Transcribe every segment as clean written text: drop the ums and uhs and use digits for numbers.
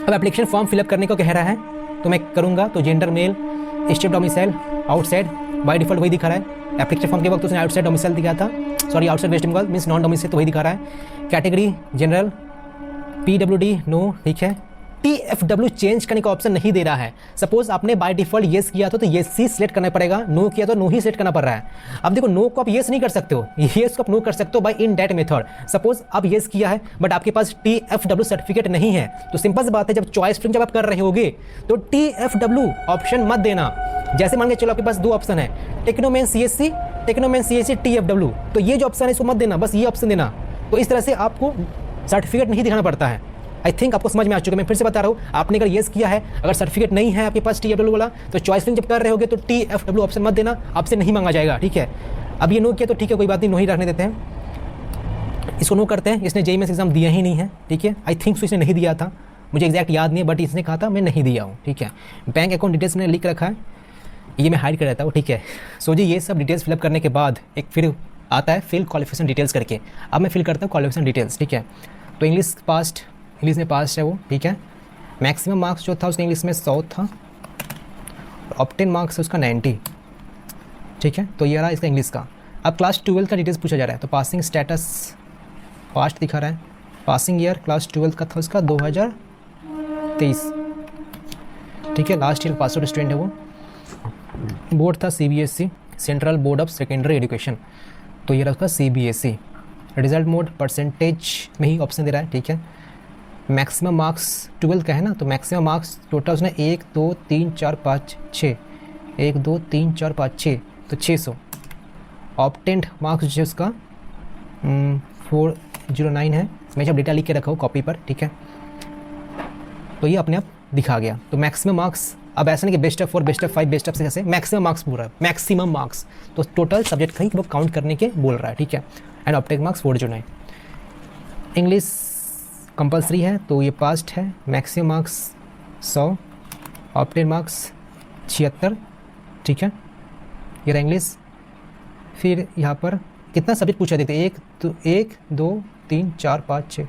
अब application form fill up करने को कह रहा है, तो मैं करूँगा। तो gender male, state domicile outside, by default वही दिखा रहा है। एप्लीकेशन फॉर्म के वक्त उसने आउटसाइड डोमिसाइल दिखाया था, sorry outside West Bengal means non domicile, तो वही दिखा रहा है। कैटेगरी जनरल, PWD नो, ठीक है। TFW चेंज करने का ऑप्शन नहीं दे रहा है। सपोज आपने बाय डिफॉल्ट येस किया तो येस ही सिलेक्ट करना पड़ेगा, नो किया तो नो ही सिलेक्ट करना पड़ रहा है। अब देखो नो को आप येस नहीं कर सकते हो, येस को आप नो कर सकते हो by in that method. Suppose आप येस किया है बट आपके पास TFW सर्टिफिकेट नहीं है, तो सिंपल सी बात है, जब चॉइस फिलिंग जब आप कर रहे होगे तो TFW ऑप्शन मत देना। जैसे मान के चलो आपके पास दो ऑप्शन है, टेक्नोमेन CSC, टेक्नोमेन CSC TFW, तो ये जो ऑप्शन है इसको मत देना, बस ये ऑप्शन देना। तो इस तरह से आपको सर्टिफिकेट नहीं दिखाना पड़ता है। आई थिंक आपको समझ में आ चुका है। मैं फिर से बता रहा हूँ, आपने अगर येस किया है, अगर सर्टिफिकेट नहीं है आपके पास TFW वाला, तो चॉइस फिलिंग जब कर रहे होगे तो TFW ऑप्शन मत देना, आपसे नहीं मांगा जाएगा, ठीक है। अब ये नो किया तो ठीक है, कोई बात नहीं, नो ही रखने देते हैं, इसको नो करते हैं। इसने JEE मेंस एग्जाम दिया ही नहीं है, ठीक है। आई थिंक इसने नहीं दिया था, मुझे एग्जैक्ट याद नहीं है, बट इसने कहा था मैं नहीं दिया हूँ, ठीक है। बैंक अकाउंट डिटेल्स मैंने लिख रखा है, ये मैं हाइड कर रहता हूँ, ठीक है। सो जी ये सब डिटेल्स फिलअप करने के बाद एक फिर आता है फिल क्वालिफिकेशन डिटेल्स करके। अब मैं फिल करता हूँ क्वालिफिकेशन डिटेल्स, ठीक है। तो इंग्लिश पास्ट, इंग्लिश में पास्ट है वो, ठीक है। मैक्सिमम मार्क्स जो था उसका इंग्लिश में 100 था, ऑप्टेन मार्क्स उसका 90, ठीक है। तो ये रहा इसका इंग्लिश का। अब क्लास 12 का डिटेल्स पूछा जा रहा है, तो पासिंग स्टेटस पास्ट दिखा रहा है, पासिंग ईयर क्लास 12 का था उसका 2023, ठीक है। Last year pass out student है वो। बोर्ड था CBSE, central board of secondary education, तो ये रहा उसका CBSE। रिजल्ट मोड परसेंटेज में ही ऑप्शन दे रहा है, ठीक है। मैक्सिमम मार्क्स 12 का है ना, तो मैक्सिमम मार्क्स टोटल उसने 1 2 3 4 5 6, 1 2 3 4 5 6, तो 600। ऑप्टेंड मार्क्स जो उसका 409 है। मैं जब डेटा लिख के रखा हूँ कॉपी पर, ठीक है, तो ये अपने आप दिखा गया। तो मैक्सिमम मार्क्स, अब ऐसा नहीं कि best of 4, best of 5, best of 6, ऐसे मैक्सिमम मार्क्स पूरा है, मैक्सिमम मार्क्स, तो टोटल सब्जेक्ट का ही वो काउंट करने के बोल रहा है, ठीक है। एंड ऑप्टेक मार्क्स 409। इंग्लिश कंपलसरी है, तो ये पास्ट है। मैक्सिमम मार्क्स 100, ऑप्टेन मार्क्स 76, ठीक है। ये रहा इंग्लिश। फिर यहाँ पर कितना सब्जेक्ट पूछा देते, 1 2 3 4 5 6,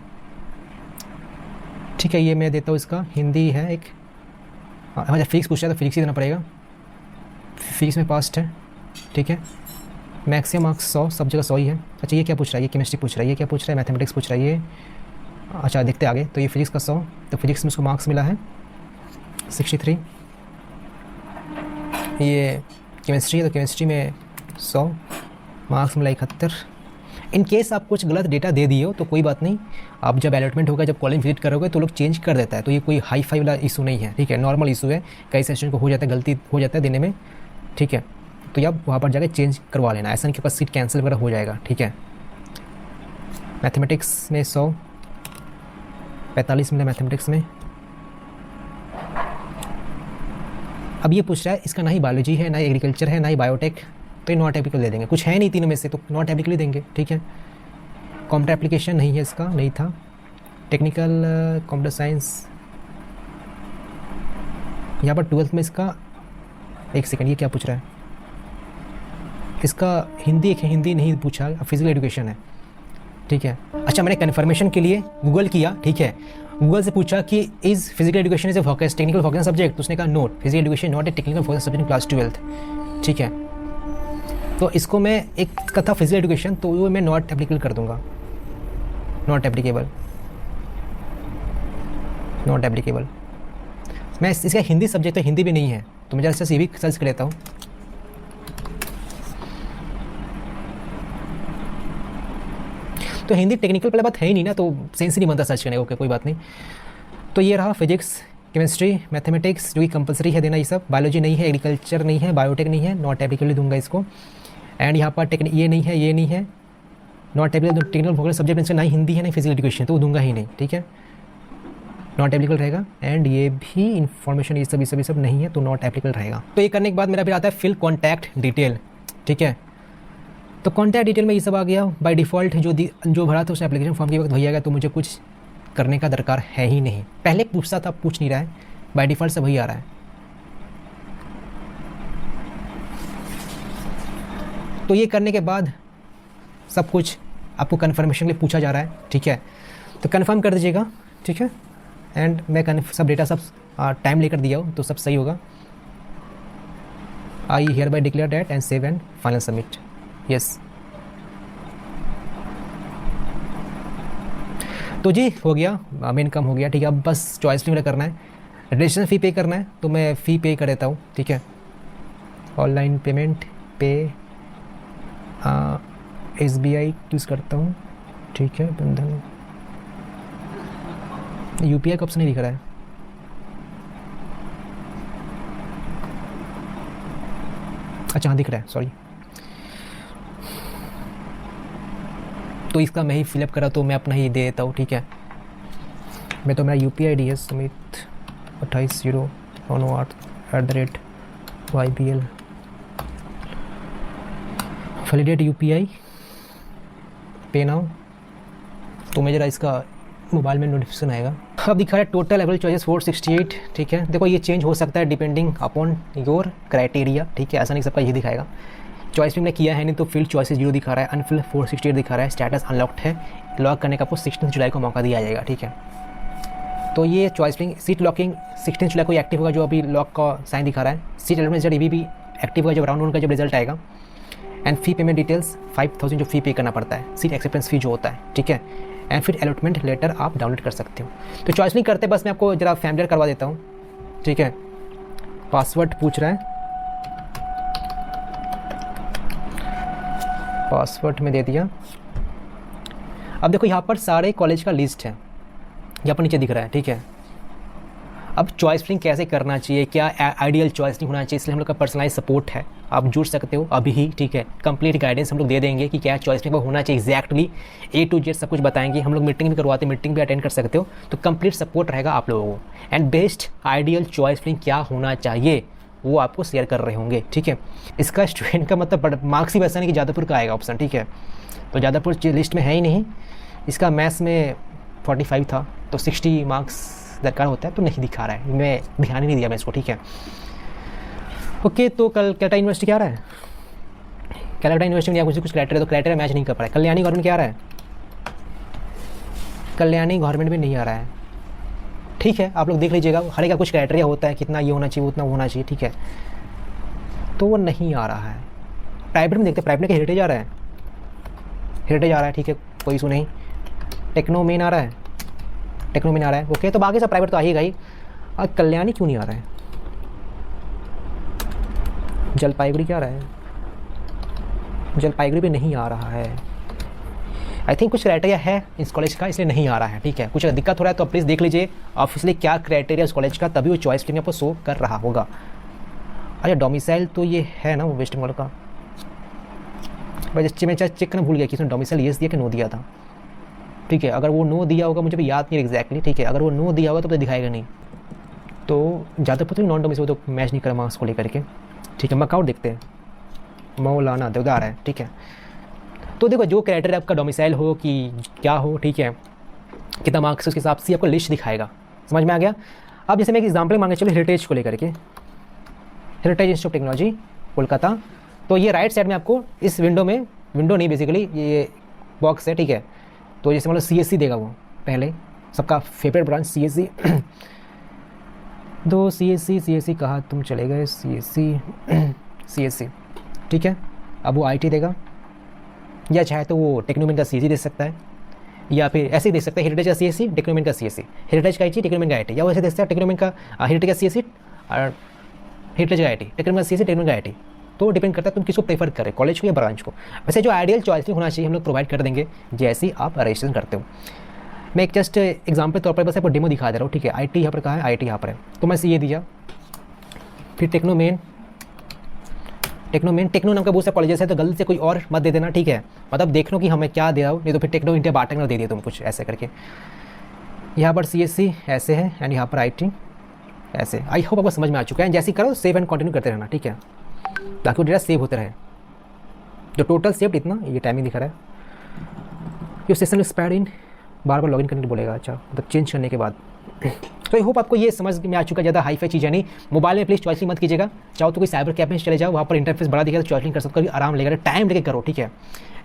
ठीक है। ये मैं देता हूँ इसका, हिंदी है एक, हाँ फिजिक्स पूछा है तो फिजिक्स ही देना पड़ेगा, फिजिक्स में पास्ट है, ठीक है। मैक्सिमम मार्क्स 100, सब जगह 100 ही है। अच्छा ये क्या पूछ रहा है, ये केमिस्ट्री पूछ रहा है, ये क्या पूछ रहा है, मैथमेटिक्स पूछ रहा है ये। अच्छा देखते आगे, तो ये फिजिक्स का 100, तो फिजिक्स में उसको मार्क्स मिला है 63। ये केमिस्ट्री है, तो केमिस्ट्री में 100, मार्क्स मिला 71। इन केस आप कुछ गलत डेटा दे दिए हो तो कोई बात नहीं, आप जब अलॉटमेंट होगा, जब कॉलेज विजिट करोगे तो लोग चेंज कर देता है, तो ये कोई हाई फाई वाला इशू नहीं है, ठीक है। नॉर्मल इशू है, कई सेशन को हो जाता है, गलती हो जाता है देने में, ठीक है। तो आप वहाँ पर जाकर चेंज करवा लेना, ऐसा नहीं कि पास सीट कैंसिल वगैरह हो जाएगा, ठीक है। मैथमेटिक्स में 100, 45 मिला मैथमेटिक्स में। अब ये पूछ रहा है इसका ना ही बायोलॉजी है, ना ही एग्रीकल्चर है, ना ही बायोटेक, तो ये नॉट एप्लीकेबल दे देंगे। कुछ है नहीं तीनों में से, तो नॉट एप्लीकेबल ही देंगे, ठीक है। कंप्यूटर एप्लीकेशन नहीं है इसका, नहीं था। टेक्निकल कंप्यूटर साइंस, यहाँ पर 12th में इसका, एक सेकंड, ये क्या पूछ रहा है, इसका हिंदी एक है, हिंदी नहीं पूछा, फिजिकल एजुकेशन है, ठीक है। अच्छा मैंने कन्फर्मेशन के लिए गूगल किया, ठीक है। गूगल से पूछा कि is physical education is a focus technical focus subject, तो उसने कहा note, physical education not a technical focus subject in class 12th, ठीक है। तो इसको मैं एक का था फिजिकल एजुकेशन, तो वो मैं नॉट एप्लीकेबल कर दूंगा, नॉट एप्लीकेबल, नॉट एप्लीकेबल। मैं इसका हिंदी सब्जेक्ट तो हिंदी भी नहीं है, तो मैं जरा से भी सर्च कर लेता हूँ। तो हिंदी टेक्निकल पहले बात है ही नहीं ना, तो सेंस ही नहीं बनता सर्च करने, ओके कोई बात नहीं। तो ये रहा फिजिक्स, केमिस्ट्री, मैथमेटिक्स जो कि कंपलसरी है देना, ये सब। बायोलॉजी नहीं है, एग्रीकल्चर नहीं है, बायोटेक नहीं है, नॉट एप्लीकेबल दूंगा इसको। एंड यहाँ पर ये नहीं है, ये नहीं है, not applicable. Technical focus subject में ना हिंदी है ना फिजिकल एजुकेशन, तो वो दूंगा ही नहीं, ठीक है, नॉट एप्लीकेबल रहेगा। एंड ये भी इन्फॉर्मेशन ये सब नहीं है, तो नॉट एप्लीकेबल रहेगा। तो ये करने के बाद मेरा फिर आता है फिल कॉन्टैक्ट डिटेल, ठीक है। तो कॉन्टैक्ट डिटेल में ये सब आ गया। बाय डिफ़ॉल्ट जो भरा था उसने एप्लीकेशन फॉर्म के वक्त वही आ गया, तो मुझे कुछ करने का दरकार है ही नहीं। पहले पूछता था, पूछ नहीं रहा है, बाय डिफ़ॉल्ट से वही आ रहा है। तो ये करने के बाद सब कुछ आपको कन्फर्मेशन के लिए पूछा जा रहा है, ठीक है। तो कन्फर्म कर दीजिएगा, ठीक है। एंड मैं सब डेटा सब टाइम लेकर दिया हूँ, तो सब सही होगा। I hear bye declare that and save and final submit. Yes, तो जी हो गया, मेन काम हो गया, ठीक है। अब बस चॉइस नहीं करना है, रजिस्ट्रेशन फ़ी पे करना है, तो मैं फ़ी पे कर देता हूँ, ठीक है। ऑनलाइन पेमेंट पे SBI यूज़ करता हूँ, ठीक है। बंधन UPI का ऑप्शन नहीं दिख रहा है। अच्छा हाँ दिख रहा है, सॉरी। तो इसका मैं ही फिलअप करा, तो मैं अपना ही दे देता हूँ, ठीक है। मैं तो मेरा UPI ID है सुमित 280998@YBL। वैलिडेट UPI पे नाउ, तो मैं जरा इसका मोबाइल में नोटिफिकेशन आएगा। अब दिखा रहा है टोटल अवेलेबल चॉइसेस 468, ठीक है। देखो ये चेंज हो सकता है डिपेंडिंग अपॉन योर क्राइटेरिया, ठीक है। ऐसा नहीं सबका ये दिखाएगा। चॉइस भी मैंने किया है नहीं, तो फील्ड चॉइसेस 0 दिखा रहा है, अनफिल्ड 468 दिखा रहा है, स्टेटस अनलॉक्ड है। लॉक करने का आपको 16 जुलाई को मौका दिया जाएगा, ठीक है। तो ये चॉइस लिंक सीट लॉकिंग 16 जुलाई को एक्टिव होगा, जो अभी लॉक का साइन दिखा रहा है। सीट एलिमेंट रिजल्ट ये भी एक्टिव होगा जब राउंड वन का जब रिजल्ट आएगा। एंड फी पेमेंट डिटेल्स 5000 जो फी पे करना पड़ता है, सीट एक्सेप्टेंस फी जो होता है, ठीक है। एंड फिर अलॉटमेंट लेटर आप डाउनलोड कर सकते हो। तो चॉइस नहीं करते, बस मैं आपको जरा फैमिलियर करवा देता हूँ, ठीक है। पासवर्ड पूछ रहा है, पासवर्ड में दे दिया। अब देखो यहाँ पर सारे कॉलेज का लिस्ट है, यहाँ पर नीचे दिख रहा है, ठीक है। अब चॉइस फिलिंग कैसे करना चाहिए, क्या आइडियल चॉइस नहीं होना चाहिए, इसलिए हम लोग का पर्सनलाइज सपोर्ट है, आप जुड़ सकते हो अभी ही, ठीक है। कंप्लीट गाइडेंस हम लोग दे देंगे कि क्या चॉइस फिलिंग होना चाहिए एग्जैक्टली A to Z सब कुछ बताएंगे। हम लोग मीटिंग भी करवाते हैं, मीटिंग भी अटेंड कर सकते हो, तो कंप्लीट सपोर्ट रहेगा आप लोगों को। And best ideal choice filling क्या होना चाहिए वो आपको शेयर कर रहे होंगे, ठीक है। इसका स्टूडेंट का मतलब मार्क्स ही वैसा नहीं कि जादवपुर का आएगा ऑप्शन, ठीक है। तो जादवपुर लिस्ट में है ही नहीं। इसका मैथ्स में 45 था, तो 60 मार्क्स दरकार होता है, तो नहीं दिखा रहा है, मैं ध्यान ही नहीं दिया मैं इसको, ठीक है। ओके, तो कल कैलकाटा यूनिवर्सिटी क्या आ रहा है, कैलकाटा यूनिवर्सिटी में कुछ क्राइटेरिया, तो क्राइटेरिया मैच नहीं कर पा रहा है। कल्याणी गवर्नमेंट क्या आ रहा है, कल्याणी गवर्नमेंट में नहीं आ रहा है, ठीक है। आप लोग देख लीजिएगा, हर एक का कुछ क्राइटेरिया होता है, कितना ये होना चाहिए उतना होना चाहिए, ठीक है। तो वो नहीं आ रहा है। प्राइवेट में देखते हैं, प्राइवेट का हेरिटेज आ रहा है, हेरिटेज आ रहा है, ठीक है, कोई इशू नहीं। टेक्नो मेन आ रहा है, टेक्नो मेन आ रहा है, ओके। तो बाकी सब प्राइवेट तो आएगा ही। और कल्याणी क्यों नहीं आ रहा है, जलपाईगुड़ी क्या आ रहा है, जलपाईगुड़ी भी नहीं आ रहा है। आई थिंक कुछ क्राइटेरिया है इस कॉलेज का, इसलिए नहीं आ रहा है, ठीक है। कुछ दिक्कत हो रहा है तो प्लीज़ देख लीजिए ऑफिशियली क्या क्राइटेरिया उस कॉलेज का, तभी वो चॉइस लिंग आपको शो कर रहा होगा। अच्छा डोमिसाइल तो ये है ना वो वेस्ट बंगाल का, मैं चेक करना भूल गया कि उसने डोमिसाइल येस दिया कि नो दिया था, ठीक है। अगर वो नो दिया होगा, मुझे भी याद नहीं एग्जैक्टली, ठीक है। अगर वो नो दिया होगा तो दिखाएगा नहीं, तो ज़्यादा पता नहीं नॉन डोमिसाइल तो मैच नहीं करा मार्क्स को लेकर के, ठीक है। मकाउट देखते हैं, मौलाना देवदार है, ठीक है। तो देखो जो क्राइटेरिया आपका डोमिसाइल हो कि क्या हो, ठीक है, कितना मार्क्स उसके हिसाब से आपको लिस्ट दिखाएगा, समझ में आ गया। अब जैसे मैं एक एग्जाम्पल मांगे चलो हेरिटेज को लेकर के, heritage institute of technology Kolkata. तो ये राइट साइड में आपको इस विंडो में, विंडो नहीं बेसिकली ये बॉक्स है, ठीक है। तो जैसे मतलब CSC देगा वो पहले, सबका फेवरेट ब्रांच CSC। दो CSC कहाँ तुम चले गए, CSC, ठीक है। अब वो IT देगा, या चाहे तो वो टेक्नोमेन का CSC दे सकता है, या फिर ऐसे ही दे सकता है हेरिटेज का CSC, टेक्नोमेन का CSC, हेरिटेज का IT, टेक्नोमेन का IT, या वैसे दे सकता है टेक्नोमेन का हेरिटेज का CSC और हेरिटेज का IT, टेक्नोमेन का CSC, टेक्नोमेन का IT। तो डिपेंड करता है तुम किसको प्रेफर करें, कॉलेज को या ब्रांच को। वैसे जो आइडियल चॉइस होना चाहिए हम लोग प्रोवाइड कर देंगे जैसे आप रजिस्ट्रेशन करते हो। मैं एक जस्ट एग्जाम्पल तौर पर बस आपको डेमो दिखा दे रहा हूँ, ठीक है। IT यहाँ पर कहाँ है, IT यहाँ पर है, तो मैं ये दिया। फिर टेक्नो नाम का बहुत सारे कॉलेजेस है, तो गलत से कोई और मत दे देना, ठीक है। मतलब देख लो कि हमें क्या दे रहा हूँ, नहीं तो फिर टेक्नो इंडिया बाटा ना दे दिया तुम कुछ ऐसे करके। यहाँ पर CSC ऐसे है एंड यहाँ पर IT ऐसे। आई होप आपको समझ में आ चुका है। जैसे करो सेव एंड कंटिन्यू करते रहना, ठीक है, ताकि वो डेटा सेव होते रहे। जो टोटल सेव्ड इतना, ये टाइमिंग दिखा रहा है। ये सेशन एक्सपायर्ड इन, बार बार लॉगिन करने के बोलेगा, अच्छा मतलब चेंज करने के बाद। तो आई होप आपको ये समझ में आ चुका है। ज़्यादा हाई-फाई चीज़ है नहीं। मोबाइल में प्लीज़ चॉइसिंग मत कीजिएगा। चाहो तो कोई साइबर कैफ में चले जाओ, वहाँ पर इंटरफेस बड़ा दिखेगा तो चॉइसिंग कर सकते हो, आराम लगेगा, टाइम लेके करो, ठीक है।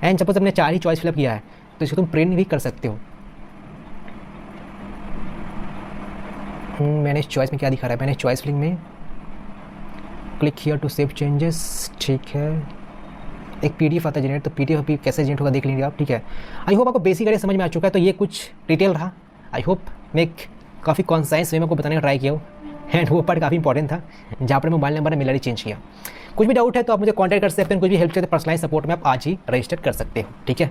एंड सपोज अपने 4 ही चॉइस फिलअप किया है तो इसको तुम प्रिंट भी कर सकते हो। मैंने चॉइस में क्या दिखा रहा है, मैंने चॉइस फिलिंग में click here to save changes, ठीक है। एक पीडीएफ आता है जनरेट, तो पीडीएफ भी कैसे जनरेट होगा देख लीजिए आप, ठीक है। आई होप आपको बेसिक आइडिया समझ में आ चुका है। तो ये कुछ डिटेल रहा, आई होप मैं काफ़ी कॉन्साइज वे में आपको बताने का ट्राई किया हूँ, एंड वो पार्ट काफ़ी इंपॉर्टेंट था जहाँ पर मोबाइल नंबर ने मेल आईडी चेंज किया। कुछ भी डाउट है तो आप मुझे कॉन्टैक्ट कर सकते हैं, कुछ भी हेल्प चाहिए तो पर्सनलाइज सपोर्ट में आप आज ही रजिस्टर कर सकते हो, ठीक है।